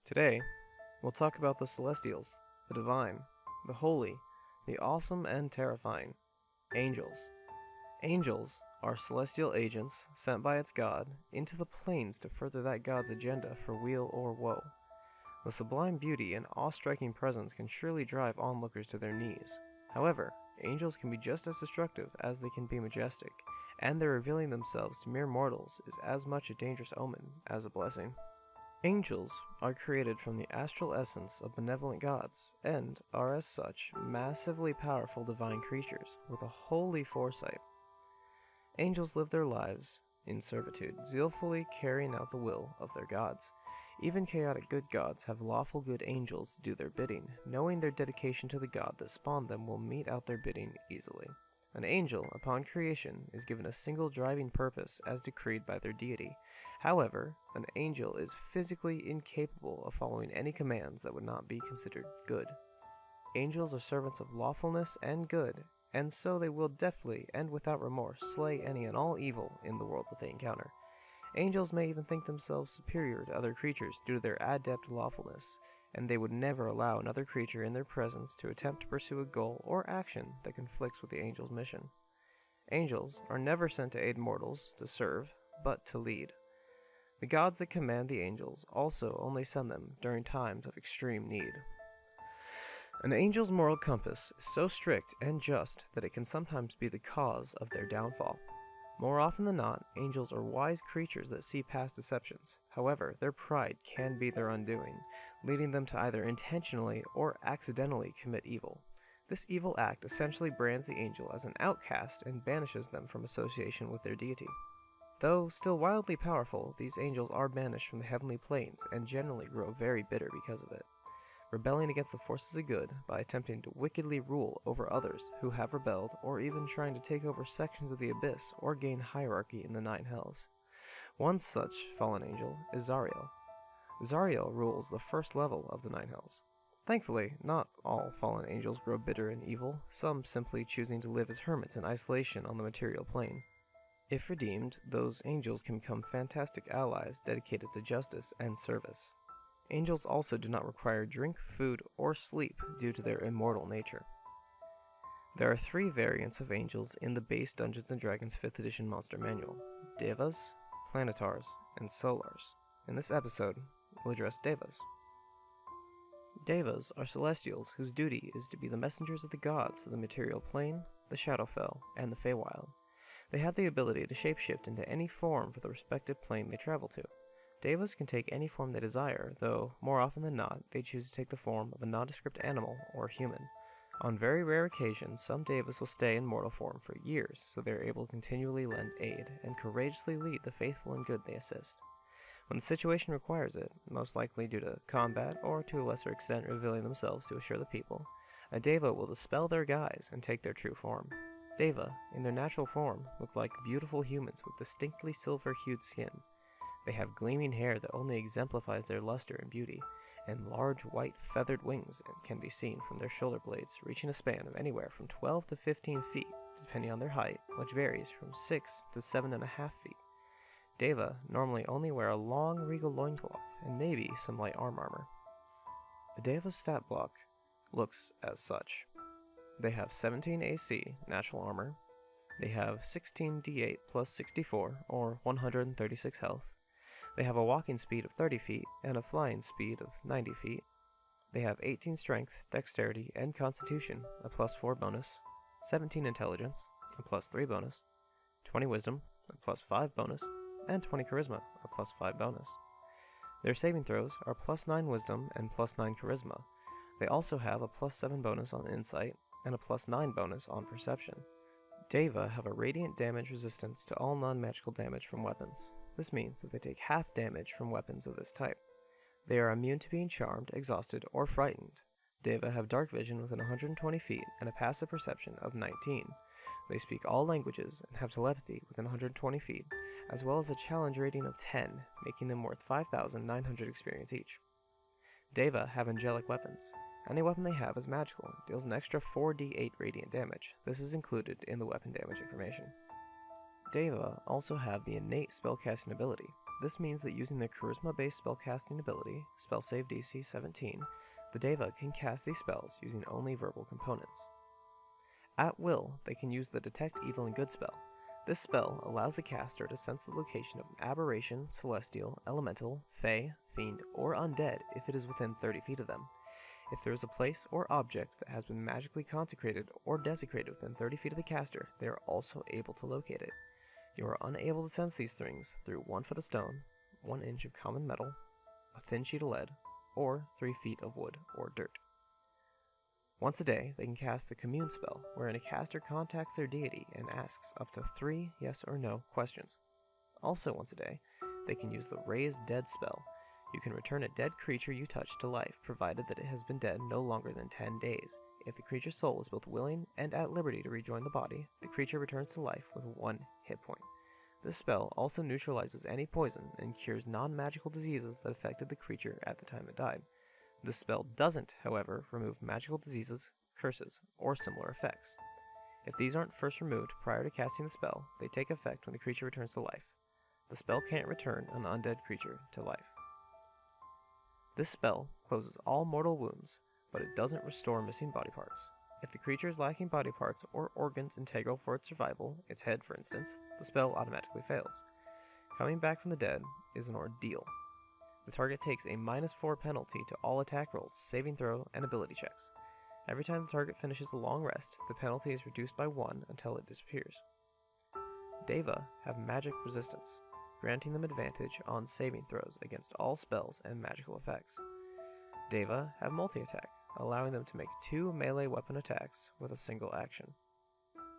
Today, we'll talk about the Celestials, the Divine, the Holy, the Awesome and Terrifying, Angels. Angels are celestial agents sent by its god into the planes to further that god's agenda for weal or woe. The sublime beauty and awe-striking presence can surely drive onlookers to their knees. However, angels can be just as destructive as they can be majestic, and their revealing themselves to mere mortals is as much a dangerous omen as a blessing. Angels are created from the astral essence of benevolent gods, and are as such massively powerful divine creatures with a holy foresight. Angels live their lives in servitude, zealfully carrying out the will of their gods. Even chaotic good gods have lawful good angels do their bidding, knowing their dedication to the god that spawned them will mete out their bidding easily. An angel, upon creation, is given a single driving purpose as decreed by their deity. However, an angel is physically incapable of following any commands that would not be considered good. Angels are servants of lawfulness and good, and so they will deftly and without remorse slay any and all evil in the world that they encounter. Angels may even think themselves superior to other creatures due to their adept lawfulness, and they would never allow another creature in their presence to attempt to pursue a goal or action that conflicts with the angel's mission. Angels are never sent to aid mortals to serve, but to lead. The gods that command the angels also only send them during times of extreme need. An angel's moral compass is so strict and just that it can sometimes be the cause of their downfall. More often than not, angels are wise creatures that see past deceptions. However, their pride can be their undoing, leading them to either intentionally or accidentally commit evil. This evil act essentially brands the angel as an outcast and banishes them from association with their deity. Though still wildly powerful, these angels are banished from the heavenly planes and generally grow very bitter because of it, rebelling against the forces of good by attempting to wickedly rule over others who have rebelled, or even trying to take over sections of the abyss or gain hierarchy in the nine hells. One such fallen angel is Zariel. Zariel rules the first level of the nine hells. Thankfully, not all fallen angels grow bitter and evil, some simply choosing to live as hermits in isolation on the material plane. If redeemed, those angels can become fantastic allies dedicated to justice and service. Angels also do not require drink, food, or sleep due to their immortal nature. There are 3 variants of angels in the base Dungeons and Dragons 5th edition monster manual: Devas, Planetars, and Solars. In this episode, we'll address Devas. Devas are celestials whose duty is to be the messengers of the gods of the material plane, the Shadowfell, and the Feywild. They have the ability to shapeshift into any form for the respective plane they travel to. Devas can take any form they desire, though more often than not, they choose to take the form of a nondescript animal or human. On very rare occasions, some Devas will stay in mortal form for years, so they are able to continually lend aid and courageously lead the faithful and good they assist. When the situation requires it, most likely due to combat or to a lesser extent revealing themselves to assure the people, a Deva will dispel their guise and take their true form. Deva, in their natural form, look like beautiful humans with distinctly silver-hued skin. They have gleaming hair that only exemplifies their luster and beauty, and large white feathered wings can be seen from their shoulder blades, reaching a span of anywhere from 12 to 15 feet, depending on their height, which varies from 6 to 7.5 feet. Deva normally only wear a long regal loincloth and maybe some light arm armor. A Deva's stat block looks as such. They have 17 AC natural armor, they have 16 D8 plus 64 or 136 health, they have a walking speed of 30 feet and a flying speed of 90 feet. They have 18 strength, dexterity, and constitution, a plus 4 bonus, 17 intelligence, a plus 3 bonus, 20 wisdom, a plus 5 bonus, and 20 charisma, a plus 5 bonus. Their saving throws are plus 9 wisdom and plus 9 charisma. They also have a plus 7 bonus on insight and a plus 9 bonus on perception. Deva have a radiant damage resistance to all non-magical damage from weapons. This means that they take half damage from weapons of this type. They are immune to being charmed, exhausted, or frightened. Deva have dark vision within 120 feet and a passive perception of 19. They speak all languages and have telepathy within 120 feet, as well as a challenge rating of 10, making them worth 5,900 experience each. Deva have angelic weapons. Any weapon they have is magical and deals an extra 4d8 radiant damage. This is included in the weapon damage information. Deva also have the innate spellcasting ability. This means that using their charisma-based spellcasting ability, spell save DC 17, the Deva can cast these spells using only verbal components. At will, they can use the Detect Evil and Good spell. This spell allows the caster to sense the location of an aberration, celestial, elemental, fey, fiend, or undead if it is within 30 feet of them. If there is a place or object that has been magically consecrated or desecrated within 30 feet of the caster, they are also able to locate it. You are unable to sense these things through 1 foot of stone, 1 inch of common metal, a thin sheet of lead, or 3 feet of wood or dirt. Once a day, they can cast the Commune spell, wherein a caster contacts their deity and asks up to 3 yes or no questions. Also once a day, they can use the Raise Dead spell. You can return a dead creature you touch to life, provided that it has been dead no longer than 10 days. If the creature's soul is both willing and at liberty to rejoin the body, the creature returns to life with 1 hit point. This spell also neutralizes any poison and cures non-magical diseases that affected the creature at the time it died. This spell doesn't, however, remove magical diseases, curses, or similar effects. If these aren't first removed prior to casting the spell, they take effect when the creature returns to life. The spell can't return an undead creature to life. This spell closes all mortal wounds, but it doesn't restore missing body parts. If the creature is lacking body parts or organs integral for its survival, its head for instance, the spell automatically fails. Coming back from the dead is an ordeal. The target takes a -4 penalty to all attack rolls, saving throw, and ability checks. Every time the target finishes a long rest, the penalty is reduced by 1 until it disappears. Deva have magic resistance, granting them advantage on saving throws against all spells and magical effects. Deva have multi-attack, allowing them to make 2 melee weapon attacks with a single action.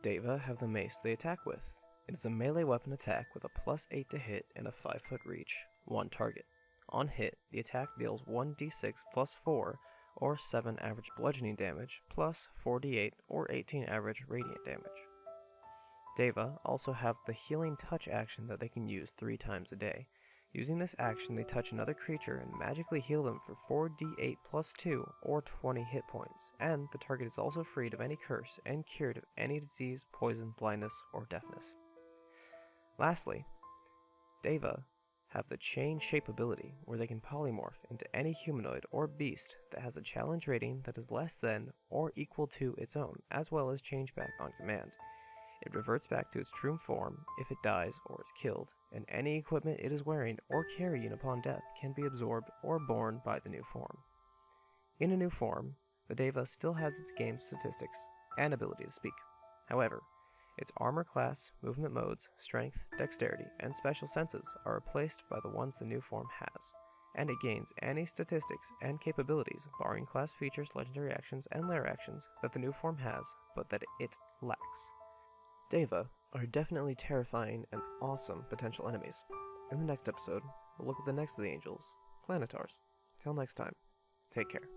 Deva have the mace they attack with. It is a melee weapon attack with a +8 to hit and a 5-foot reach, 1 target. On hit, the attack deals 1d6 plus 4 or 7 average bludgeoning damage plus 4d8 or 18 average radiant damage. Deva also have the Healing Touch action that they can use 3 times a day. Using this action, they touch another creature and magically heal them for 4d8 plus 2 or 20 hit points, and the target is also freed of any curse and cured of any disease, poison, blindness, or deafness. Lastly, Deva have the Change Shape ability, where they can polymorph into any humanoid or beast that has a challenge rating that is less than or equal to its own, as well as change back on command. It reverts back to its true form if it dies or is killed, and any equipment it is wearing or carrying upon death can be absorbed or borne by the new form. In a new form, the Deva still has its game statistics and ability to speak. However, its armor class, movement modes, strength, dexterity, and special senses are replaced by the ones the new form has, and it gains any statistics and capabilities, barring class features, legendary actions, and lair actions that the new form has, but that it lacks. Deva are definitely terrifying and awesome potential enemies. In the next episode, we'll look at the next of the angels, Planetars. Till next time, take care.